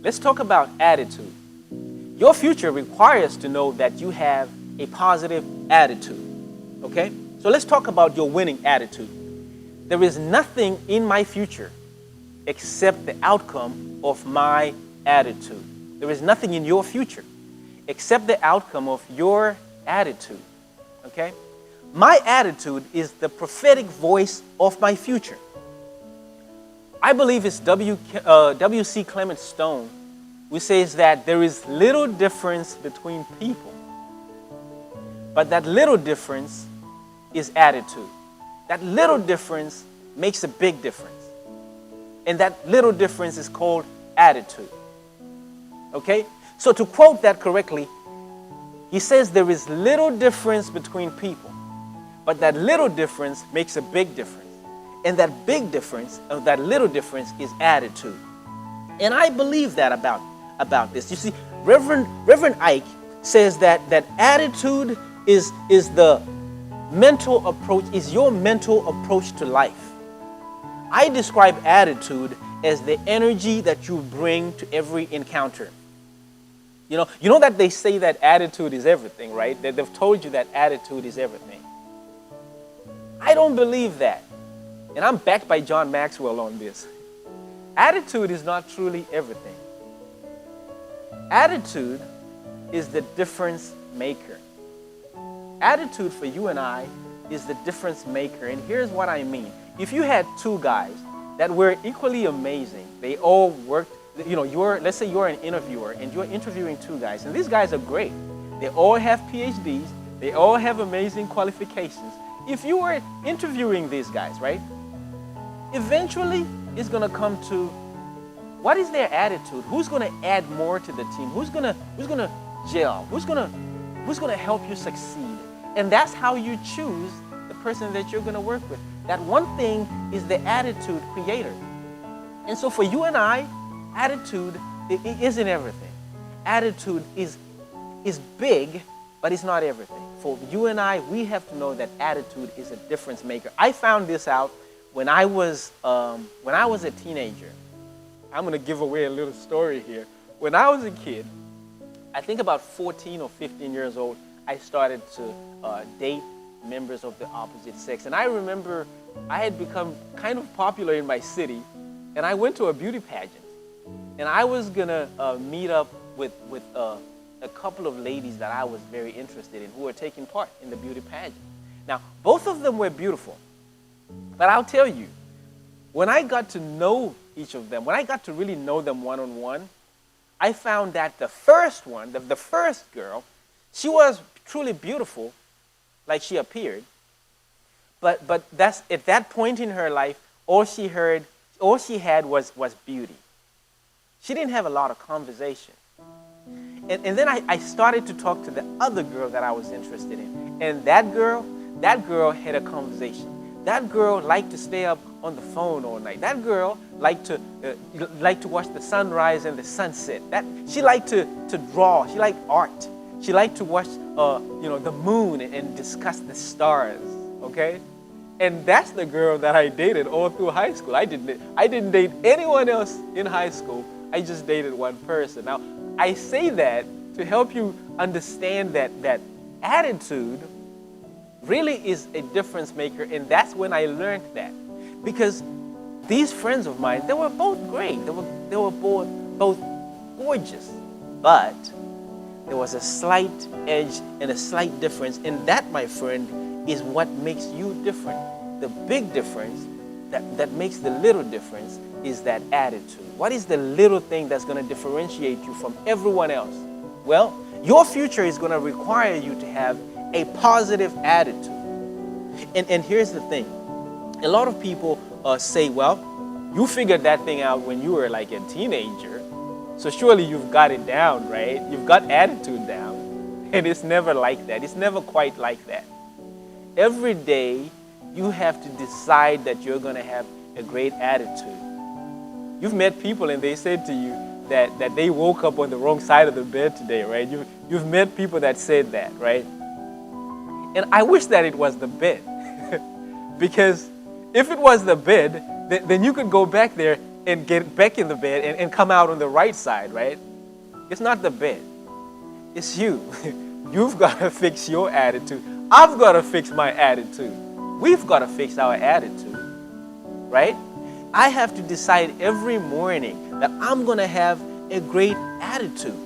let's talk about attitude. Your future requires to know that you have a positive attitude. Okay? So let's talk about your winning attitude. There is nothing in my future except the outcome of my attitude. There is nothing in your future except the outcome of your attitude. Okay? My attitude is the prophetic voice of my future. I believe it's W.C. Clement Stone who says that there is little difference between people, but that little difference is attitude. That little difference makes a big difference. And that little difference is called attitude. Okay? So to quote that correctly, he says there is little difference between people, but that little difference makes a big difference. And that big difference, or that little difference, is attitude. And I believe that about this. You see, Reverend Ike says that attitude is the mental approach, is your mental approach to life. I describe attitude as the energy that you bring to every encounter. You know that they say that attitude is everything, right? That they've told you that attitude is everything. I don't believe that. And I'm backed by John Maxwell on this. Attitude is not truly everything. Attitude is the difference maker. Attitude for you and I is the difference maker. And here's what I mean. If you had two guys that were equally amazing, they all worked, let's say you're an interviewer and you're interviewing two guys, and these guys are great. They all have PhDs. They all have amazing qualifications. If you were interviewing these guys, right? Eventually, it's going to come to what is their attitude? Who's going to add more to the team? Who's going to gel? Who's going to help you succeed? And that's how you choose the person that you're going to work with. That one thing is the attitude creator. And so for you and I, attitude it isn't everything. Attitude is big, but it's not everything. For you and I, we have to know that attitude is a difference maker. I found this out when I was a teenager. I'm going to give away a little story here. When I was a kid, I think about 14 or 15 years old, I started to date members of the opposite sex. And I remember I had become kind of popular in my city, and I went to a beauty pageant. And I was going to meet up with a couple of ladies that I was very interested in who were taking part in the beauty pageant. Now, both of them were beautiful. But I'll tell you, when I got to know each of them, when I got to really know them one-on-one, I found that the first one, the first girl, she was truly beautiful, like she appeared. But that's at that point in her life, all she had was beauty. She didn't have a lot of conversation. And then I started to talk to the other girl that I was interested in. And that girl had a conversation. That girl liked to stay up on the phone all night. That girl liked to watch the sunrise and the sunset. She liked to draw. She liked art. She liked to watch the moon and discuss the stars. Okay, and that's the girl that I dated all through high school. I didn't date anyone else in high school. I just dated one person. Now I say that to help you understand that attitude really is a difference maker, and that's when I learned that. Because these friends of mine, they were both great. They were both gorgeous, but there was a slight edge and a slight difference, and that, my friend, is what makes you different. The big difference that makes the little difference is that attitude. What is the little thing that's going to differentiate you from everyone else? Well, your future is going to require you to have a positive attitude. And here's the thing. A lot of people say, well, you figured that thing out when you were like a teenager, so surely you've got it down, right? You've got attitude down. And it's never like that. It's never quite like that. Every day, you have to decide that you're going to have a great attitude. You've met people and they said to you that they woke up on the wrong side of the bed today, right? You've met people that said that, right? And I wish that it was the bed. Because if it was the bed, then you could go back there and get back in the bed and come out on the right side, right? It's not the bed. It's you. You've got to fix your attitude. I've got to fix my attitude. We've got to fix our attitude, right? I have to decide every morning that I'm going to have a great attitude.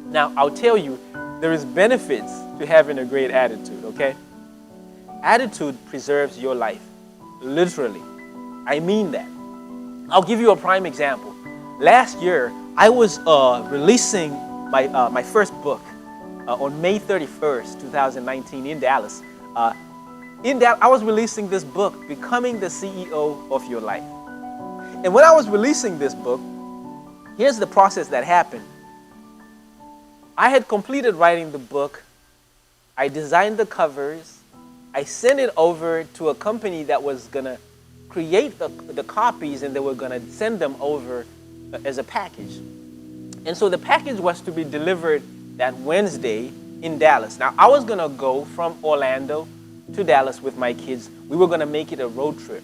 Now, I'll tell you, there is benefits to having a great attitude, okay? Attitude preserves your life, literally. I mean that. I'll give you a prime example. Last year, I was releasing my first book on May 31st, 2019 in Dallas. I was releasing this book, Becoming the CEO of Your Life. And when I was releasing this book, here's the process that happened. I had completed writing the book. I designed the covers. I sent it over to a company that was going to create the copies, and they were going to send them over as a package. And so the package was to be delivered that Wednesday in Dallas. Now, I was going to go from Orlando to Dallas with my kids. We were going to make it a road trip.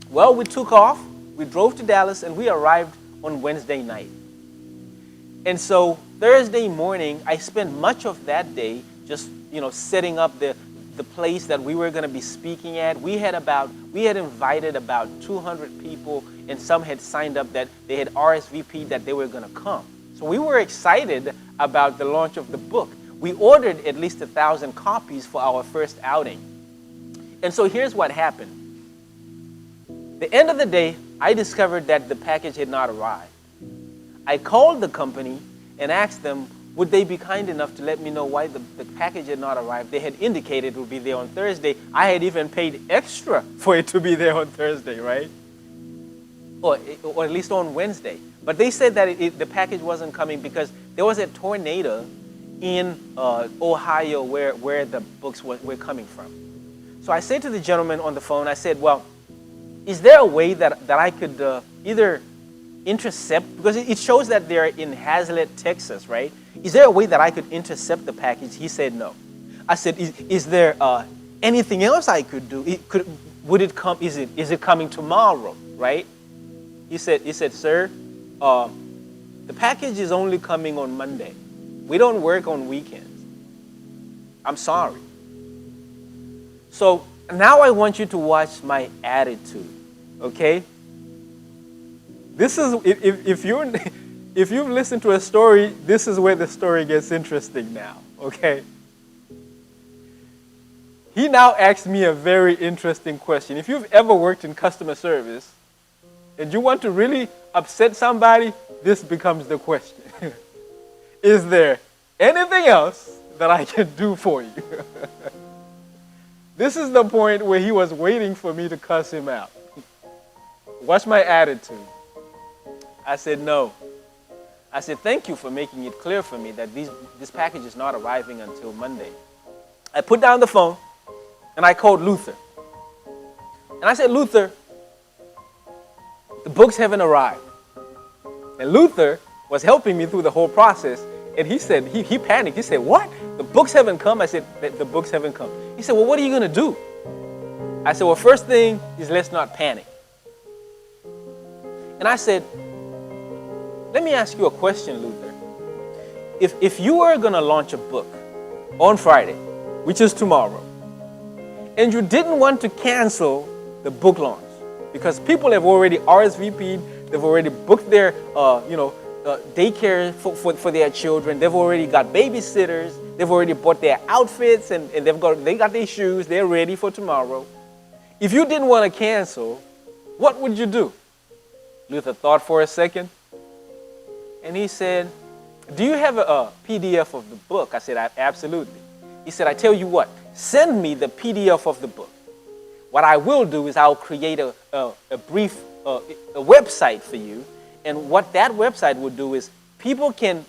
Well, we took off. We drove to Dallas, and we arrived on Wednesday night. And so Thursday morning, I spent much of that day just, setting up the place that we were going to be speaking at. We had invited about 200 people, and some had signed up that they had RSVP'd that they were going to come. So we were excited about the launch of the book. We ordered at least 1,000 copies for our first outing. And so here's what happened. The end of the day, I discovered that the package had not arrived. I called the company and asked them, would they be kind enough to let me know why the package had not arrived? They had indicated it would be there on Thursday. I had even paid extra for it to be there on Thursday, right? Or at least on Wednesday. But they said that the package wasn't coming because there was a tornado in Ohio where the books were coming from. So I said to the gentleman on the phone, I said, well, is there a way that I could either intercept, because it shows that they're in Hazlet, Texas, right? Is there a way that I could intercept the package? He said no. I said, is there anything else I could do? Would it come? Is it coming tomorrow, right? He said, sir, the package is only coming on Monday. We don't work on weekends. I'm sorry. So now I want you to watch my attitude, okay? This is, if you've listened to a story, this is where the story gets interesting now, okay? He now asked me a very interesting question. If you've ever worked in customer service and you want to really upset somebody, this becomes the question. Is there anything else that I can do for you? This is the point where he was waiting for me to cuss him out. Watch my attitude. I said, no. I said, thank you for making it clear for me that this package is not arriving until Monday. I put down the phone, and I called Luther. And I said, Luther, the books haven't arrived. And Luther was helping me through the whole process, and he said, he panicked. He said, what? The books haven't come? I said, the books haven't come. He said, well, what are you going to do? I said, well, first thing is let's not panic. And I said, let me ask you a question, Luther. If you were going to launch a book on Friday, which is tomorrow, and you didn't want to cancel the book launch because people have already RSVP'd, they've already booked their daycare for their children, they've already got babysitters, they've already bought their outfits, and they got their shoes, they're ready for tomorrow. If you didn't want to cancel, what would you do? Luther thought for a second. And he said, do you have a PDF of the book? I said, absolutely. He said, I tell you what, send me the PDF of the book. What I will do is I'll create a brief website for you. And what that website will do is people can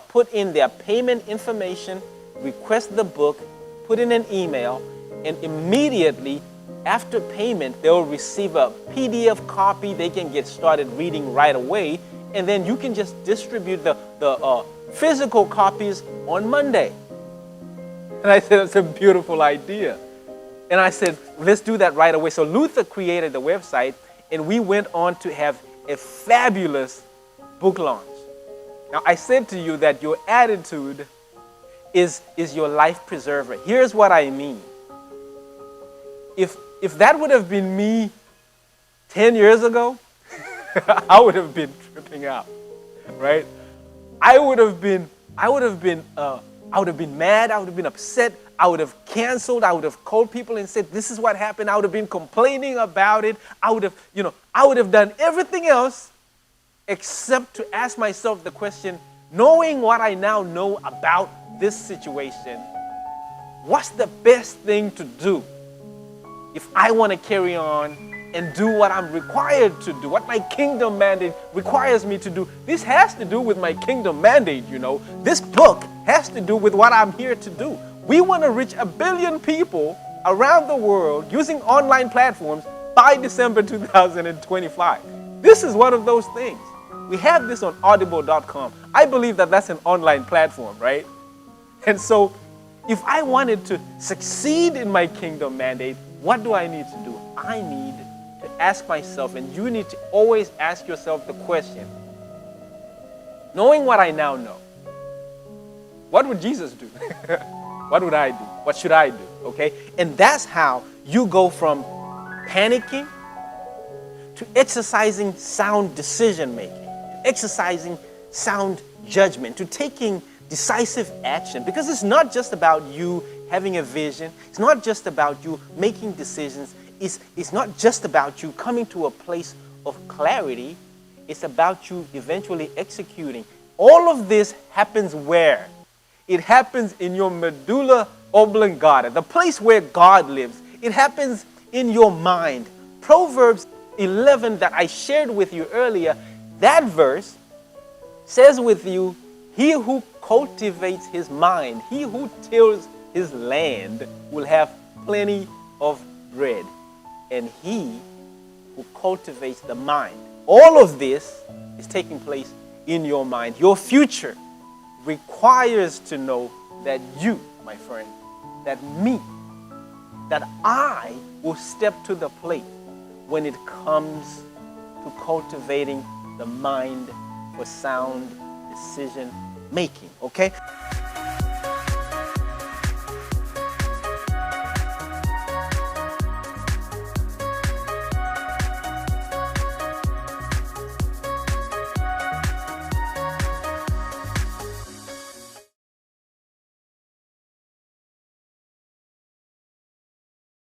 put in their payment information, request the book, put in an email, and immediately after payment, they'll receive a PDF copy. They can get started reading right away. And then you can just distribute the physical copies on Monday. And I said, that's a beautiful idea. And I said, let's do that right away. So Luther created the website, and we went on to have a fabulous book launch. Now, I said to you that your attitude is your life preserver. Here's what I mean. If that would have been me 10 years ago, I would have been tripping out, right? I would have been mad. I would have been upset. I would have canceled. I would have called people and said, "This is what happened." I would have been complaining about it. I would have done everything else except to ask myself the question, knowing what I now know about this situation, what's the best thing to do if I want to carry on and do what I'm required to do, what my kingdom mandate requires me to do? This has to do with my kingdom mandate, This book has to do with what I'm here to do. We want to reach 1 billion people around the world using online platforms by December 2025. This is one of those things. We have this on audible.com. I believe that that's an online platform, right? And so if I wanted to succeed in my kingdom mandate, what do I need to do? I need to ask myself, and you need to always ask yourself the question, knowing what I now know, what would Jesus do? What would I do? What should I do? Okay? And that's how you go from panicking to exercising sound decision making, exercising sound judgment, to taking decisive action. Because it's not just about you having a vision. It's not just about you making decisions. It's not just about you coming to a place of clarity. It's about you eventually executing. All of this happens where? It happens in your medulla oblongata, the place where God lives. It happens in your mind. Proverbs 11 that I shared with you earlier, that verse says with you, he who cultivates his mind, he who tills his land will have plenty of bread. And he who cultivates the mind. All of this is taking place in your mind. Your future requires to know that you, my friend, that me, that I will step to the plate when it comes to cultivating the mind for sound decision making, okay?